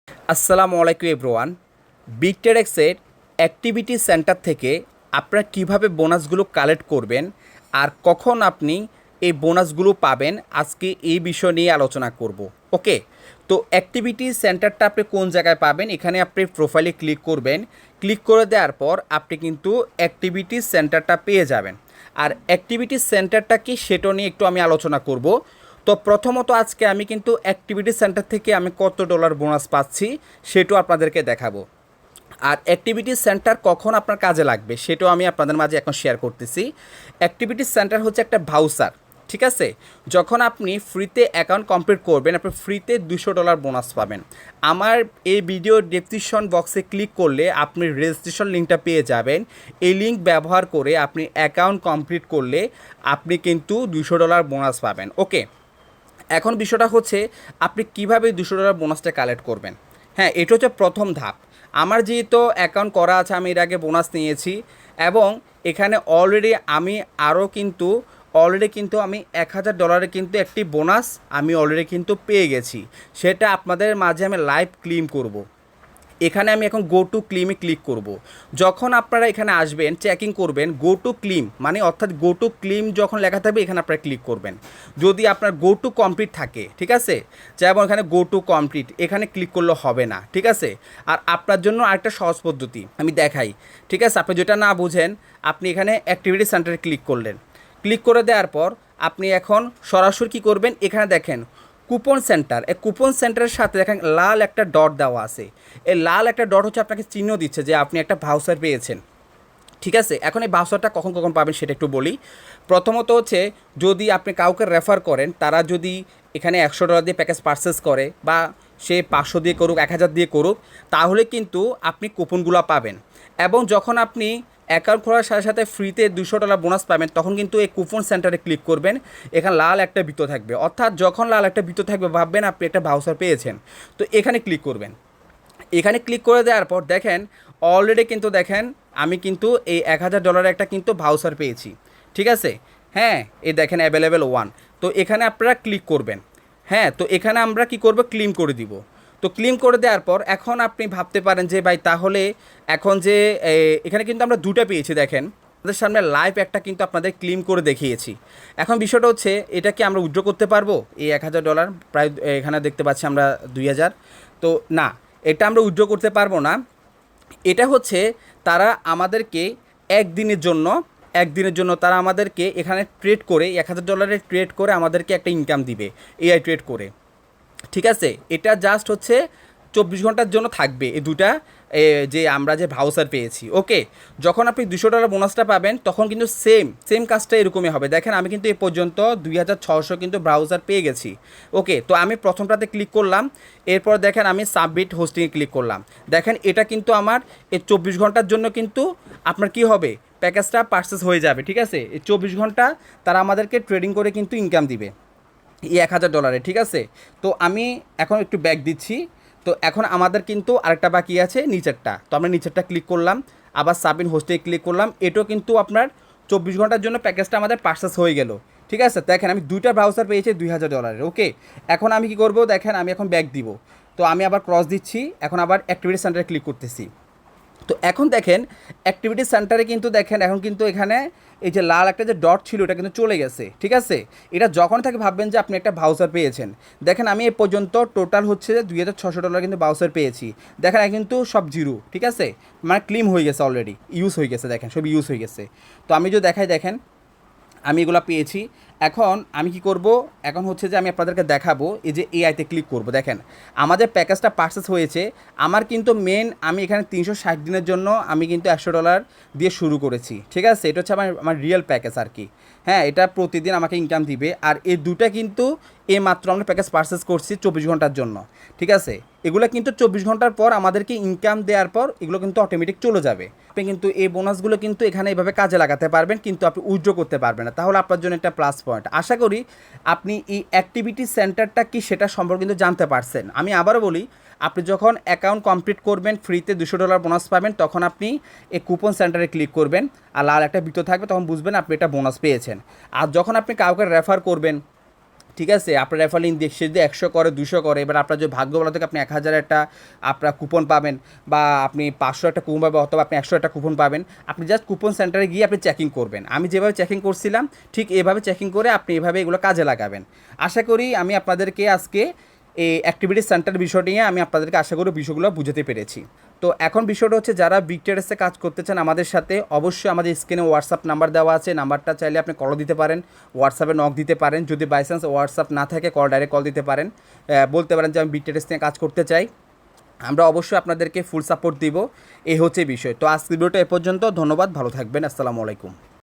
আসসালামু আলাইকুম everyone. বিগটেডেক্সের activity centre থেকে আপনারা কিভাবে বোনাসগুলো কালেক্ট করবেন আর কখন আপনি এই বোনাসগুলো পাবেন, আজকে এই বিষয় নিয়ে আলোচনা করব। ওকে, তো অ্যাক্টিভিটি সেন্টারটা আপনি কোন জায়গায় পাবেন? এখানে আপনি প্রোফাইলে ক্লিক করবেন। ক্লিক করে দেওয়ার পর আপনি কিন্তু অ্যাক্টিভিটি সেন্টারটা পেয়ে যাবেন। আর অ্যাক্টিভিটি সেন্টারটা কি সেটা নিয়ে একটু আমি আলোচনা করব। তো প্রথমত আজকে আমি কিন্তু অ্যাক্টিভিটি সেন্টার থেকে আমি কত ডলার বোনাস পাচ্ছি সেটাও আপনাদেরকে দেখাবো। আর অ্যাক্টিভিটি সেন্টার কখন আপনার কাজে লাগবে সেটাও আমি আপনাদের মাঝে এখন শেয়ার করতেছি। অ্যাক্টিভিটি সেন্টার হচ্ছে একটা ভাউচার, ঠিক আছে? যখন আপনি ফ্রিতে অ্যাকাউন্ট কমপ্লিট করবেন আপনি ফ্রিতে $200 বোনাস পাবেন। আমার এই ভিডিও ডেসক্রিপশন বক্সে ক্লিক করলে আপনি রেজিস্ট্রেশন লিঙ্কটা পেয়ে যাবেন। এই লিঙ্ক ব্যবহার করে আপনি অ্যাকাউন্ট কমপ্লিট করলে আপনি কিন্তু $200 বোনাস পাবেন। ওকে, এখন বিষয়টা হচ্ছে আপনি কীভাবে $200 বোনাসটা কালেক্ট করবেন। হ্যাঁ, এটা হচ্ছে প্রথম ধাপ। আমার যেহেতু অ্যাকাউন্ট করা আছে, আমি এর আগে বোনাস নিয়েছি এবং এখানে অলরেডি কিন্তু আমি $1000 কিন্তু একটি বোনাস আমি অলরেডি কিন্তু পেয়ে গেছি। সেটা আপনাদের মাঝে আমি লাইভ ক্লেম করব। এখানে আমি এখন গো টু ক্লিমে ক্লিক করব। যখন আপনারা এখানে আসবেন চেকিং করবেন, গো টু ক্লিম মানে অর্থাৎ গো টু ক্লিম যখন লেখা থাকবে এখানে আপনারা ক্লিক করবেন। যদি আপনার গো টু কমপ্লিট থাকে, ঠিক আছে, যেমন এখানে গো টু কমপ্লিট এখানে ক্লিক করলে হবে না, ঠিক আছে। আর আপনার জন্য আরেকটা সহজ পদ্ধতি আমি দেখাই, ঠিক আছে। আপনি যেটা না বুঝেন আপনি এখানে অ্যাক্টিভিটি সেন্টারে ক্লিক করলেন। ক্লিক করে দেওয়ার পর আপনি এখন সরাসরি কী করবেন, এখানে দেখেন কুপন সেন্টার। এই কুপন সেন্টারের সাথে দেখেন লাল একটা ডট দেওয়া আছে। এই লাল একটা ডট হচ্ছে আপনাকে চিহ্ন দিচ্ছে যে আপনি একটা ভাউচার পেয়েছেন, ঠিক আছে। এখন এই ভাউচারটা কখন কখন পাবেন সেটা একটু বলি। প্রথমত হচ্ছে যদি আপনি কাউকে রেফার করেন, তারা যদি এখানে $100 দিয়ে প্যাকেজ পারচেস করে বা সে 500 দিয়ে করুক 1000 দিয়ে করুক, তাহলে কিন্তু আপনি কুপনগুলো পাবেন। এবং যখন আপনি অ্যাকাউন্ট খোলার সাথে সাথে ফ্রিতে $200 বোনাস পাবেন তখন কিন্তু এই কুপন সেন্টারে ক্লিক করবেন। এখানে লাল একটা বৃত্ত থাকবে, অর্থাৎ যখন লাল একটা বৃত্ত থাকবে ভাববেন আপনি একটা ভাউচার পেয়েছেন। তো এখানে ক্লিক করবেন। এখানে ক্লিক করে দেওয়ার পর দেখেন অলরেডি কিন্তু দেখেন আমি কিন্তু এই $1000 একটা কিন্তু ভাউচার পেয়েছি, ঠিক আছে। হ্যাঁ, এই দেখেন অ্যাভেলেবেল 1। তো এখানে আপনারা ক্লিক করবেন। হ্যাঁ, তো এখানে আমরা কি করব, ক্লেম করে দিব। তো ক্লেম করে দেওয়ার পর এখন আপনি ভাবতে পারেন যে ভাই তাহলে এখন যে এখানে কিন্তু আমরা দুটো পেয়েছি। দেখেন আমাদের সামনে লাইভ একটা কিন্তু আপনাদের ক্লেম করে দেখিয়েছি। এখন বিষয়টা হচ্ছে এটা কি আমরা উইথড্র করতে পারবো? এই $1000 প্রায় এখানে দেখতে পাচ্ছি আমরা 2000। তো না, এটা আমরা উইথড্র করতে পারবো না। এটা হচ্ছে তারা আমাদেরকে একদিনের জন্য তারা আমাদেরকে এখানে ট্রেড করে $1000 ট্রেড করে আমাদেরকে একটা ইনকাম দিবে এআই ট্রেড করে, ঠিক আছে। এটা জাস্ট হচ্ছে 24 ঘন্টার জন্য থাকবে এই দুটা যে আমরা যে ভাউচার পেয়েছি। ওকে, যখন আপনি $200 বোনাসটা পাবেন তখন কিন্তু সেম কাজটা এরকমই হবে। দেখেন আমি কিন্তু এ পর্যন্ত 2600 কিন্তু ব্রাউজার পেয়ে গেছি। ওকে, তো আমি প্রথমটাতে ক্লিক করলাম, এরপর দেখেন আমি সাবমিট হোস্টিংয়ে ক্লিক করলাম। দেখেন এটা কিন্তু আমার এই 24 ঘন্টার জন্য কিন্তু আপনার কি হবে, প্যাকেজটা পারচেস হয়ে যাবে, ঠিক আছে। এই 24 ঘন্টা তারা আমাদেরকে ট্রেডিং করে কিন্তু ইনকাম দিবে এই $1000, ঠিক আছে। তো আমি এখন একটু ব্যাক দিচ্ছি। তো এখন আমাদের কিন্তু আরেকটা বাকি আছে নিচেরটা। তো আমরা নিচেরটা ক্লিক করলাম, আবার সাবমিট হোস্টে ক্লিক করলাম। এটাও কিন্তু আপনার 24 ঘন্টার জন্য প্যাকেজটা আমাদের পারচেস হয়ে গেল, ঠিক আছে। দেখেন আমি দুইটা ব্রাউজার পেয়েছি $2000। ওকে, এখন আমি কি করব, দেখেন আমি এখন ব্যাক দিব। তো আমি আবার ক্রস দিচ্ছি, এখন আবার অ্যাক্টিভিটি সেন্টারে ক্লিক করতেছি। তো এখন দেখেন অ্যাক্টিভিটি সেন্টারে কিন্তু দেখেন এখন কিন্তু এখানে এই যে লাল একটা যে ডট ছিল এটা কিন্তু চলে গেছে, ঠিক আছে। এটা যখন থেকে ভাববেন যে আপনি একটা ভাউচার পেয়েছেন। দেখেন আমি এ পর্যন্ত টোটাল হচ্ছে যে $2600 কিন্তু ভাউচার পেয়েছি। দেখেন কিন্তু সব জিরো, ঠিক আছে, মানে ক্লেম হয়ে গেছে, অলরেডি ইউজ হয়ে গেছে। দেখেন সব ইউজ হয়ে গেছে। তো আমি যদি দেখাই, দেখেন আমি এগুলো পেয়েছি। এখন আমি কি করব, এখন হচ্ছে যে আমি আপনাদেরকে দেখাবো এই যে এআইতে ক্লিক করব। দেখেন আমাদের প্যাকেজটা পারচেস হয়েছে। আমার কিন্তু আমি এখানে 360 দিনের জন্য আমি কিন্তু $100 দিয়ে শুরু করেছি, ঠিক আছে। এটা হচ্ছে আমার রিয়েল প্যাকেজ আর কি। হ্যাঁ, এটা প্রতিদিন আমাকে ইনকাম দিবে। আর এই দুটা কিন্তু মাত্র আমরা প্যাকেজ পারচেস করছি 24 ঘন্টার জন্য, ঠিক আছে। এগুলো কিন্তু 24 ঘন্টার পর আমাদেরকে ইনকাম দেওয়ার পর এগুলো কিন্তু অটোমেটিক চলে যাবে। আপনি কিন্তু এই বোনাসগুলো কিন্তু এখানে এইভাবে কাজে লাগাতে পারবেন, কিন্তু আপনি উইথড্র করতে পারবেন না। তাহলে আপনার জন্য একটা প্লাস পয়েন্ট। আশা করি আপনি এই অ্যাক্টিভিটি সেন্টারটা কি সেটা সম্পর্কে কিন্তু জানতে পারছেন। আমি আবারও বলি, আপনি যখন অ্যাকাউন্ট কমপ্লিট করবেন ফ্রিতে $200 বোনাস পাবেন তখন আপনি এই কুপন সেন্টারে ক্লিক করবেন আর লাল একটা বৃত্ত থাকবে, তখন বুঝবেন আপনি একটা বোনাস পেয়েছেন। আর যখন আপনি কাউকে রেফার করবেন ঠিক আছে, আপনার রেফারেল ইন্ডেক্স সে যদি 100 করে 200 করে, এবার আপনার যদি ভাগ্য ভালো থাকে আপনি 1000 একটা আপনার কুপন পাবেন, বা আপনি 500 একটা কুপন পাবেন, অথবা আপনি 100 একটা কুপন পাবেন। আপনি জাস্ট কুপন সেন্টারে গিয়ে আপনি চেকিং করবেন। আমি যেভাবে চেকিং করছিলাম ঠিক এভাবে চেকিং করে আপনি এভাবে এগুলো কাজে লাগাবেন। আশা করি আমি আপনাদেরকে আজকে এই অ্যাক্টিভিটি সেন্টার বিষয় নিয়ে আমি আপনাদেরকে আশা করি বিষয়গুলো বুঝাতে পেরেছি। তো এখন বিষয়টা হচ্ছে যারা বিগ ট্রেডার্সে কাজ করতে চান আমাদের সাথে, অবশ্যই আমাদের স্ক্রিনে হোয়াটসঅ্যাপ নাম্বার দেওয়া আছে, নাম্বারটা চাইলে আপনি কল দিতে পারেন, হোয়াটসঅ্যাপে নক দিতে পারেন। যদি বাই চান্স হোয়াটসঅ্যাপ না থাকে ডাইরেক্ট কল দিতে পারেন, বলতে পারেন যে আমি বিগ ট্রেডার্স নিয়ে কাজ করতে চাই। আমরা অবশ্যই আপনাদেরকে ফুল সাপোর্ট দিব। এই হচ্ছে বিষয়। তো আজকের ভিডিওটা এ পর্যন্ত। ধন্যবাদ, ভালো থাকবেন, আসসালামু আলাইকুম।